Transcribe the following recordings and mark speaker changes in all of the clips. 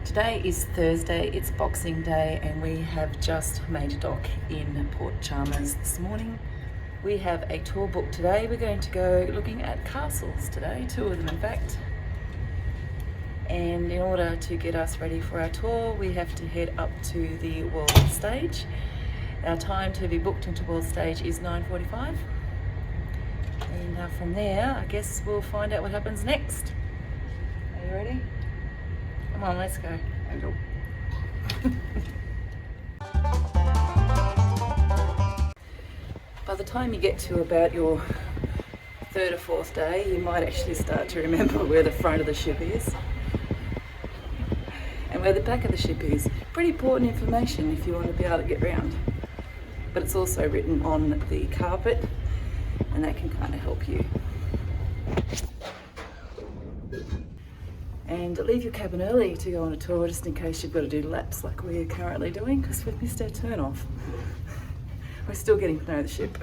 Speaker 1: Today is Thursday, it's Boxing Day, and we have just made dock in Port Chalmers this morning. We have a tour book today. We're going to go looking at castles today, 2 of them in fact. And in order to get us ready for our tour, we have to head up to the World Stage. Our time to be booked into World Stage is 9:45. And from there, I guess we'll find out what happens next. Are you ready? Come on, let's go. By the time you get to about your 3rd or 4th day, you might actually start to remember where the front of the ship is and where the back of the ship is. Pretty important information if you want to be able to get around. But it's also written on the carpet, and that can kind of help you. And leave your cabin early to go on a tour, just in case you've got to do laps like we're currently doing, because we've missed our turn off. We're still getting to know the ship.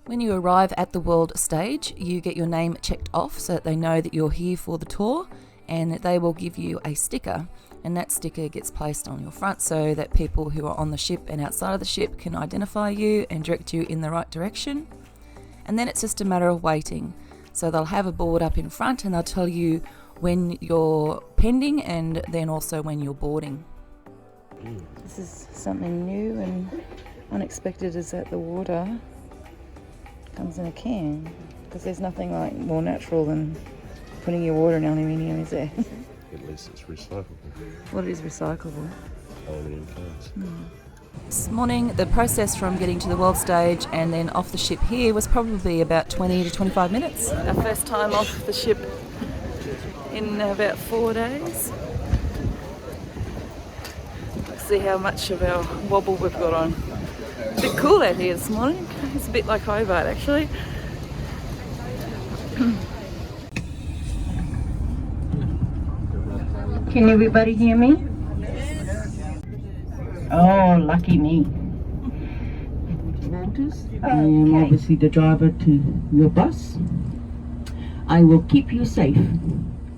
Speaker 1: When you arrive at the World Stage, you get your name checked off so that they know that you're here for the tour, and that they will give you a sticker, and that sticker gets placed on your front so that people who are on the ship and outside of the ship can identify you and direct you in the right direction. And then it's just a matter of waiting. So they'll have a board up in front and they'll tell you when you're pending and then also when you're boarding. This is something new and unexpected, is that the water comes in a can, because there's nothing like more natural than putting your water in aluminium, is there?
Speaker 2: At least it's recyclable.
Speaker 1: What is recyclable?
Speaker 2: Aluminium cans.
Speaker 1: This morning, the process from getting to the World Stage and then off the ship here was probably about 20 to 25 minutes. Our first time off the ship in about 4 days. Let's see how much of our wobble we've got on. It's a bit cool out here this morning. It's a bit like Hobart actually.
Speaker 3: Can everybody hear me? Oh, lucky me. I am obviously the driver to your bus. I will keep you safe.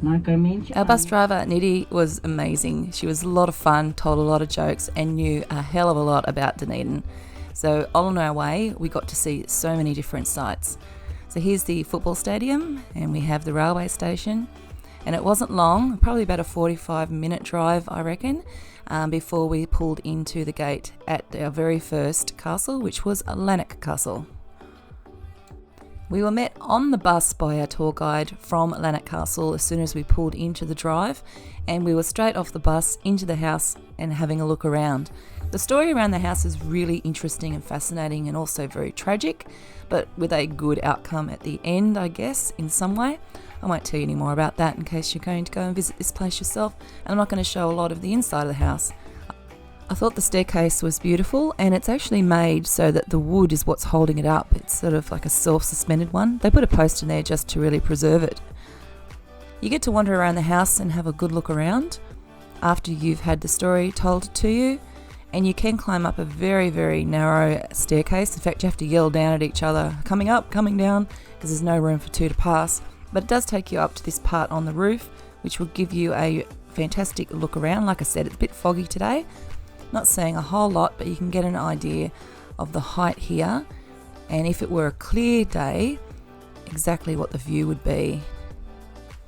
Speaker 3: Like I mentioned,
Speaker 1: Our bus driver, Nidhi, was amazing. She was a lot of fun, told a lot of jokes, and knew a hell of a lot about Dunedin. So on our way, we got to see so many different sites. So here's the football stadium, and we have the railway station. And it wasn't long, probably about a 45-minute drive, I reckon, before we pulled into the gate at our very first castle, which was Larnach Castle. We were met on the bus by our tour guide from Larnach Castle as soon as we pulled into the drive, and we were straight off the bus into the house and having a look around. The story around the house is really interesting and fascinating, and also very tragic, but with a good outcome at the end, I guess, in some way. I won't tell you any more about that in case you're going to go and visit this place yourself, and I'm not going to show a lot of the inside of the house. I thought the staircase was beautiful, and it's actually made so that the wood is what's holding it up. It's sort of like a self-suspended one. They put a post in there just to really preserve it. You get to wander around the house and have a good look around after you've had the story told to you, and you can climb up a very, very narrow staircase. In fact, you have to yell down at each other, coming up, coming down, because there's no room for 2 to pass. But it does take you up to this part on the roof, which will give you a fantastic look around. Like I said, it's a bit foggy today. Not saying a whole lot, but you can get an idea of the height here, and if it were a clear day, exactly what the view would be.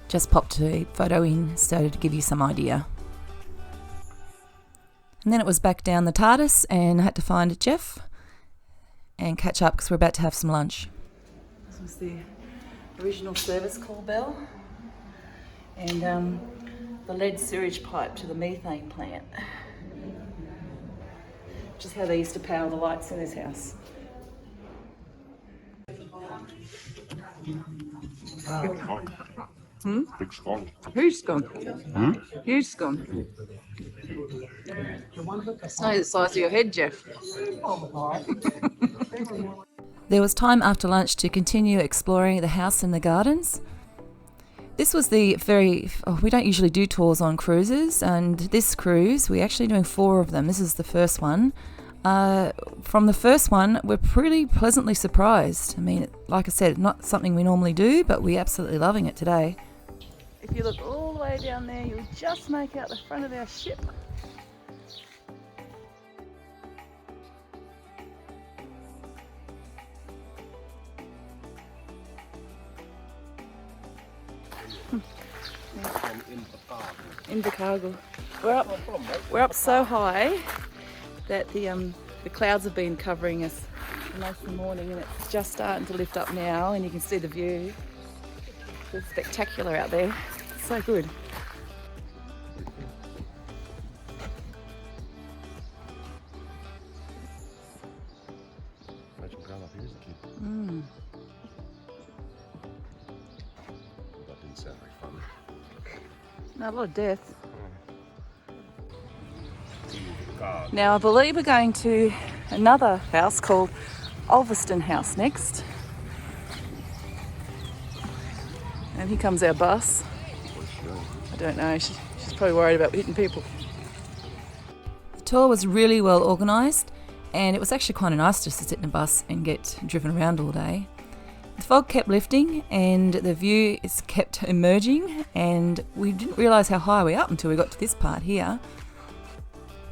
Speaker 1: Just popped a photo in so to give you some idea. And then it was back down the TARDIS, and I had to find Jeff and catch up because we're about to have some lunch. This was the original service call bell, and the lead sewage pipe to the methane plant, which is how they used to power the lights in this house.
Speaker 2: Big scone.
Speaker 3: who's gone? Who's gone? It's not the size of your head, Jeff.
Speaker 1: There was time after lunch to continue exploring the house and the gardens. This was we don't usually do tours on cruises, and this cruise, we're actually doing 4 of them. This is the first one. From the first one, we're pretty pleasantly surprised. I mean, like I said, not something we normally do, but we're absolutely loving it today. If you look all the way down there, you'll just make out the front of our ship. Invercargill. We're up so high that the clouds have been covering us most of the morning, and it's just starting to lift up now, and you can see the view. It's spectacular out there. It's so good.
Speaker 2: Imagine growing up here as a kid. That didn't sound very fun.
Speaker 1: No, a lot of death. Now I believe we're going to another house called Olveston House next. And here comes our bus. I don't know, she's probably worried about hitting people. The tour was really well organised, and it was actually kind of nice just to sit in a bus and get driven around all day. The fog kept lifting and the view is kept emerging, and we didn't realise how high we were up until we got to this part here.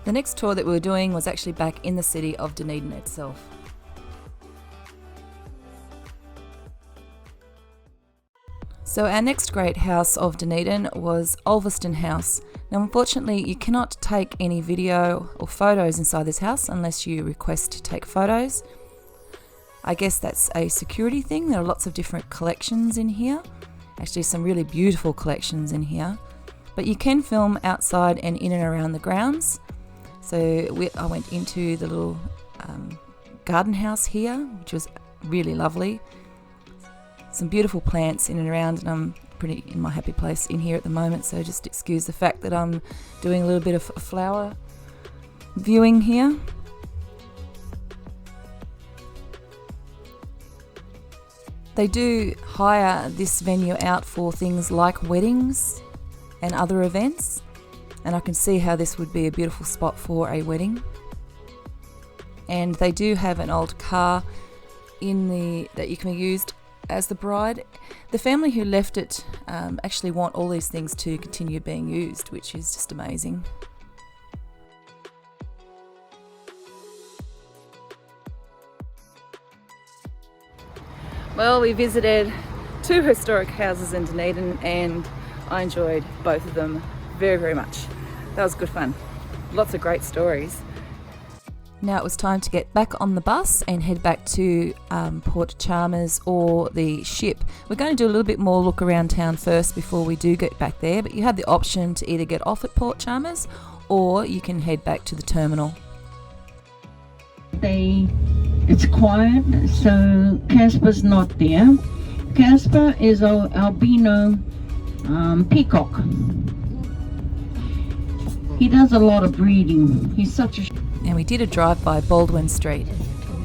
Speaker 1: The next tour that we were doing was actually back in the city of Dunedin itself. So our next great house of Dunedin was Olveston House. Now unfortunately you cannot take any video or photos inside this house unless you request to take photos. I guess that's a security thing. There are lots of different collections in here. Actually some really beautiful collections in here. But you can film outside and in and around the grounds. So I went into the little garden house here, which was really lovely. Some beautiful plants in and around, and I'm pretty in my happy place in here at the moment, so just excuse the fact that I'm doing a little bit of flower viewing here. They do hire this venue out for things like weddings and other events, and I can see how this would be a beautiful spot for a wedding. And they do have an old car that you can be used as the bride. The family who left it actually want all these things to continue being used, which is just amazing. Well, we visited 2 historic houses in Dunedin and I enjoyed both of them very, very much. That was good fun. Lots of great stories. Now it was time to get back on the bus and head back to Port Chalmers or the ship. We're going to do a little bit more look around town first before we do get back there, but you have the option to either get off at Port Chalmers or you can head back to the terminal.
Speaker 3: It's quiet, so Casper's not there. Casper is an albino peacock. He does a lot of breeding. He's such a...
Speaker 1: And we did a drive by Baldwin Street.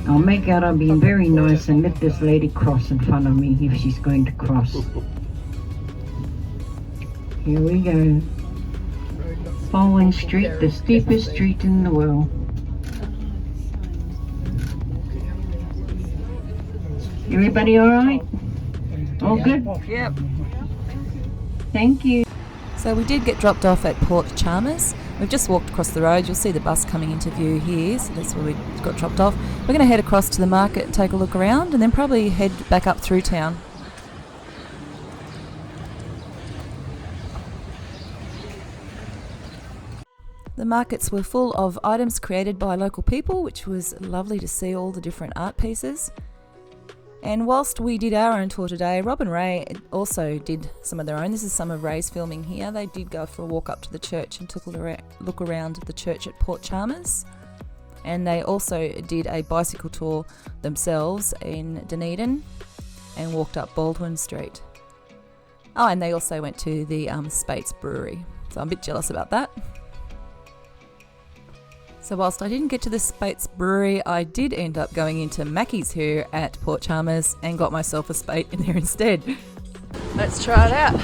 Speaker 3: I'll make out I'm being very nice and let this lady cross in front of me if she's going to cross. Here we go. Baldwin Street, the steepest street in the world. Everybody all right? All good?
Speaker 1: Yep.
Speaker 3: Thank you.
Speaker 1: So we did get dropped off at Port Chalmers. We've just walked across the road. You'll see the bus coming into view here, so that's where we got dropped off. We're going to head across to the market and take a look around and then probably head back up through town. The markets were full of items created by local people, which was lovely to see all the different art pieces. And whilst we did our own tour today, Rob and Ray also did some of their own. This is some of Ray's filming here. They did go for a walk up to the church and took a look around the church at Port Chalmers. And they also did a bicycle tour themselves in Dunedin and walked up Baldwin Street. Oh, and they also went to the Speight's Brewery. So I'm a bit jealous about that. So whilst I didn't get to the Speight's Brewery, I did end up going into Mackey's here at Port Chalmers and got myself a Speight in there instead. Let's try it out.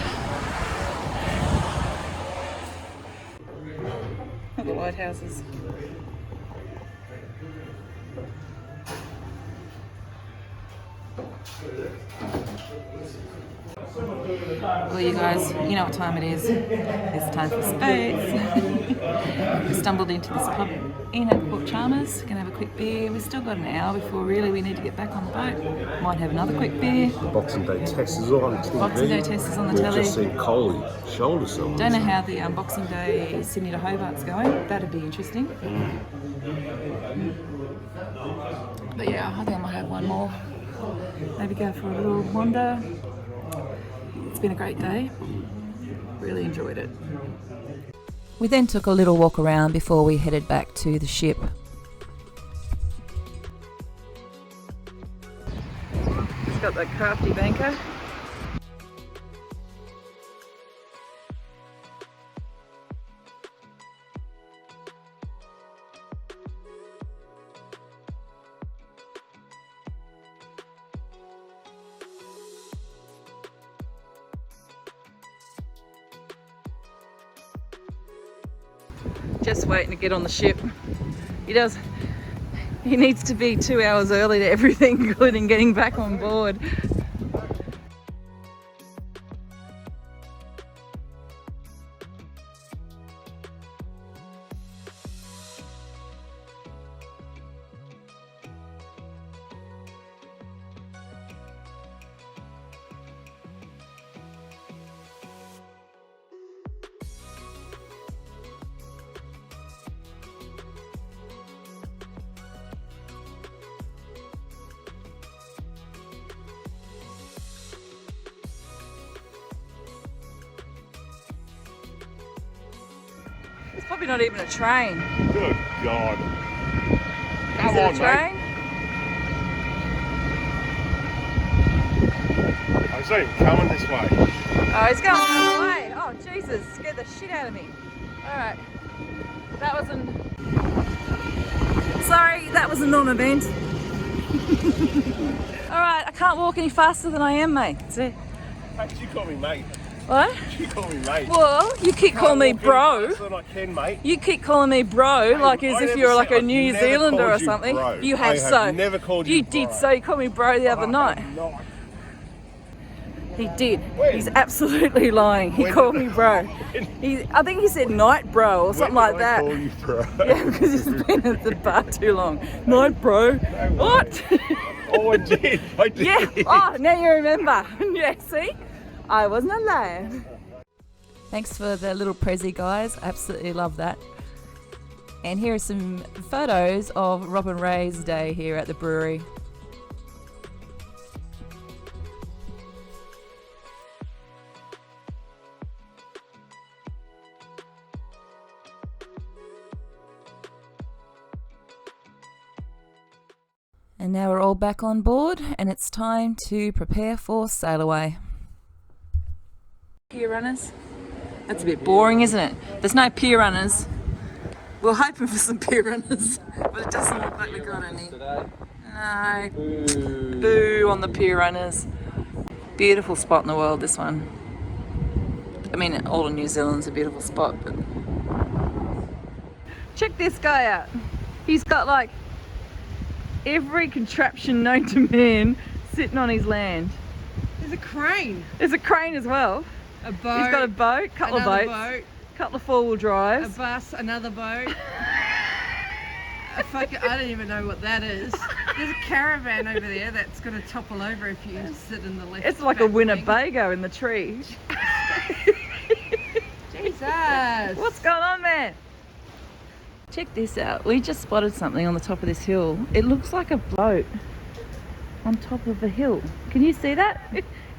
Speaker 1: The lighthouses. Well, you guys, you know what time it is. It's time for spades. We stumbled into this pub in at Port Chalmers. Gonna have a quick beer. We've still got an hour before really we need to get back on the boat. Might have another quick beer.
Speaker 2: Boxing Day test is on TV.
Speaker 1: Boxing Day test is on the telly.
Speaker 2: We've just seen Coley shoulder something.
Speaker 1: Don't know how the Boxing Day Sydney to Hobart's going. That'd be interesting. But yeah, I think I might have one more. Maybe go for a little wander. It's been a great day. Really enjoyed it. We then took a little walk around before we headed back to the ship. It's got the crafty banker. Just waiting to get on the ship. He needs to be 2 hours early to everything, including getting back on board. It's probably not even a train.
Speaker 2: Good God.
Speaker 1: Is it a train?
Speaker 2: I saw him coming this way.
Speaker 1: Oh, he's going the other way. Oh, Jesus, scared the shit out of me. Alright. That was Sorry, that was a non-event. Alright, I can't walk any faster than I am, mate.
Speaker 2: Hey, you call me mate.
Speaker 1: What?
Speaker 2: You call me mate.
Speaker 1: Well, you keep calling me bro.
Speaker 2: Faster than I can, mate.
Speaker 1: You keep calling me bro, like as if you're like a
Speaker 2: I've
Speaker 1: New
Speaker 2: never
Speaker 1: Zealander or
Speaker 2: called you
Speaker 1: something.
Speaker 2: bro.
Speaker 1: You have
Speaker 2: I
Speaker 1: so.
Speaker 2: never called you
Speaker 1: You
Speaker 2: bro.
Speaker 1: did so. You called me bro the other night.
Speaker 2: Not.
Speaker 1: He did.
Speaker 2: When?
Speaker 1: He's absolutely lying. He
Speaker 2: When
Speaker 1: called
Speaker 2: did
Speaker 1: me bro.
Speaker 2: When?
Speaker 1: I think he said night bro or something like
Speaker 2: I
Speaker 1: that.
Speaker 2: call you bro?
Speaker 1: Yeah, because he's been at the bar too long. Night bro. What?
Speaker 2: Oh, I did. I did.
Speaker 1: Yeah. Oh, now you remember. Yeah, see? I wasn't a liar. Thanks for the little prezi, guys. Absolutely love that. And here are some photos of Rob and Ray's day here at the brewery. And now we're all back on board and it's time to prepare for sail away. Pier runners? That's a bit boring, isn't it? There's no pier runners. We're hoping for some pier runners, but it doesn't look like we got any. No. Boo on the pier runners. Beautiful spot in the world, this one. I mean, all of New Zealand's a beautiful spot, but... Check this guy out. He's got like every contraption known to man sitting on his land.
Speaker 4: There's a crane.
Speaker 1: There's a crane as well.
Speaker 4: A boat.
Speaker 1: He's got a boat, couple of boats,
Speaker 4: boat,
Speaker 1: couple of four-wheel
Speaker 4: a
Speaker 1: drives.
Speaker 4: bus, another boat. I don't even know what that is. There's a caravan over there that's going to topple over if you sit in the left.
Speaker 1: It's like a
Speaker 4: back
Speaker 1: Winnebago in the tree.
Speaker 4: wing. Jesus.
Speaker 1: What's going on, man? Check this out. We just spotted something on the top of this hill. It looks like a boat on top of a hill. Can you see that?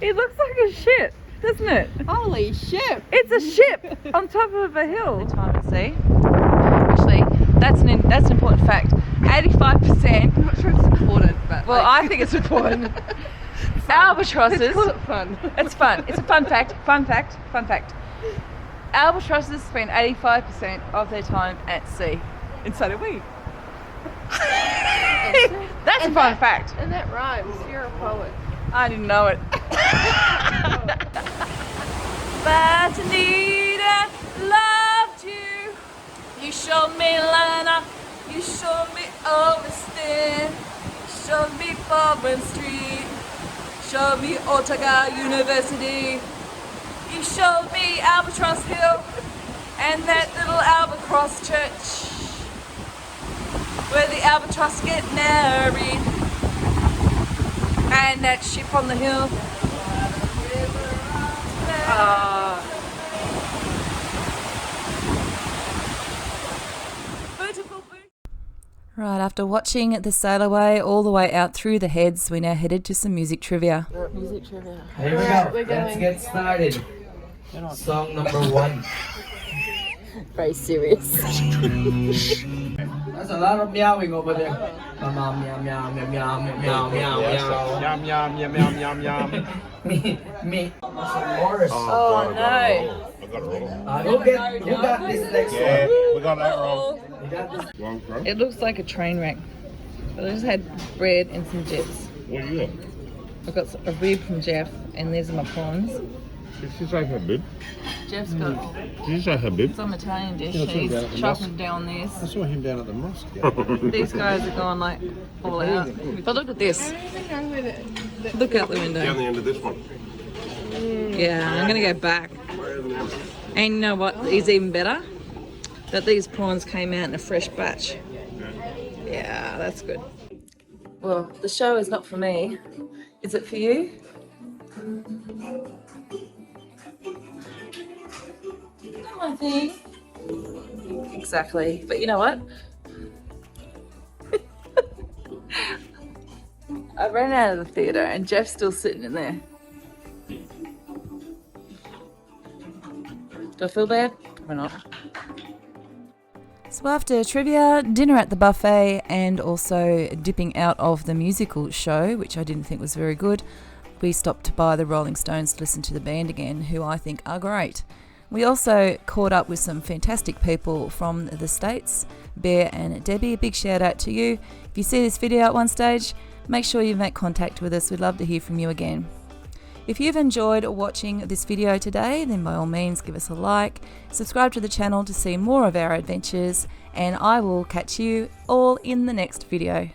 Speaker 1: It looks like a ship, doesn't it?
Speaker 4: Holy shit.
Speaker 1: It's a ship on top of a hill. Time to see. Actually, that's an important fact. 85%.
Speaker 4: I'm not sure it's important, but
Speaker 1: Well, I think it's important. Albatrosses.
Speaker 4: let's call it fun.
Speaker 1: It's fun. It's a fun fact. Fun fact. Fun fact. Albatrosses spend 85% of their time at sea. And so do we. That's a fun fact.
Speaker 4: And that rhymes. You're a poet.
Speaker 1: I didn't know it. But Anita loved you. You showed me Larnach. You showed me Olveston. You showed me Baldwin Street. showed me Otago University. He showed me Albatross Hill and that little Albatross church where the albatross get married, and that ship on the hill. Right, after watching the sail away all the way out through the heads, we now headed to some music trivia.
Speaker 4: Music trivia.
Speaker 5: Here we go. Let's get started. Song number 1.
Speaker 4: Very serious.
Speaker 5: There's a lot of meowing over there. Meow, meow, meow, meow, meow, meow, meow, meow, meow.
Speaker 2: Yum, yum, yum, yum, yum, yum.
Speaker 5: Me. Morris.
Speaker 4: Oh no.
Speaker 2: I got it wrong.
Speaker 5: Who got this next
Speaker 2: Yeah,
Speaker 5: one?
Speaker 2: we got that wrong.
Speaker 5: You got this?
Speaker 2: Wrong, bro.
Speaker 4: It looks like a train wreck. But I just had bread and some chips.
Speaker 2: What do you got?
Speaker 4: I've got a rib from Jeff, and these are my prawns.
Speaker 2: Did you say Habib?
Speaker 4: Jeff's got
Speaker 2: Did you say Habib?
Speaker 4: some Italian dish.
Speaker 6: Yeah, it's all
Speaker 4: He's
Speaker 6: down at the
Speaker 4: chopping down this.
Speaker 6: I saw him down at the mosque.
Speaker 4: These guys are going like all out. But look at this. Look out the window.
Speaker 2: Down the end of this one.
Speaker 4: Yeah, I'm gonna go back. And you know what is even better? That these prawns came out in a fresh batch. Yeah, that's good. Well, the show is not for me. Is it for you? Not my thing. Exactly. But you know what? I ran out of the theatre and Jeff's still sitting in there. Do I feel bad? Probably not.
Speaker 1: So after trivia, dinner at the buffet, and also dipping out of the musical show, which I didn't think was very good, we stopped by the Rolling Stones to listen to the band again, who I think are great. We also caught up with some fantastic people from the States. Bear and Debbie, a big shout out to you. If you see this video at one stage, make sure you make contact with us. We'd love to hear from you again. If you've enjoyed watching this video today, then by all means give us a like, subscribe to the channel to see more of our adventures, and I will catch you all in the next video.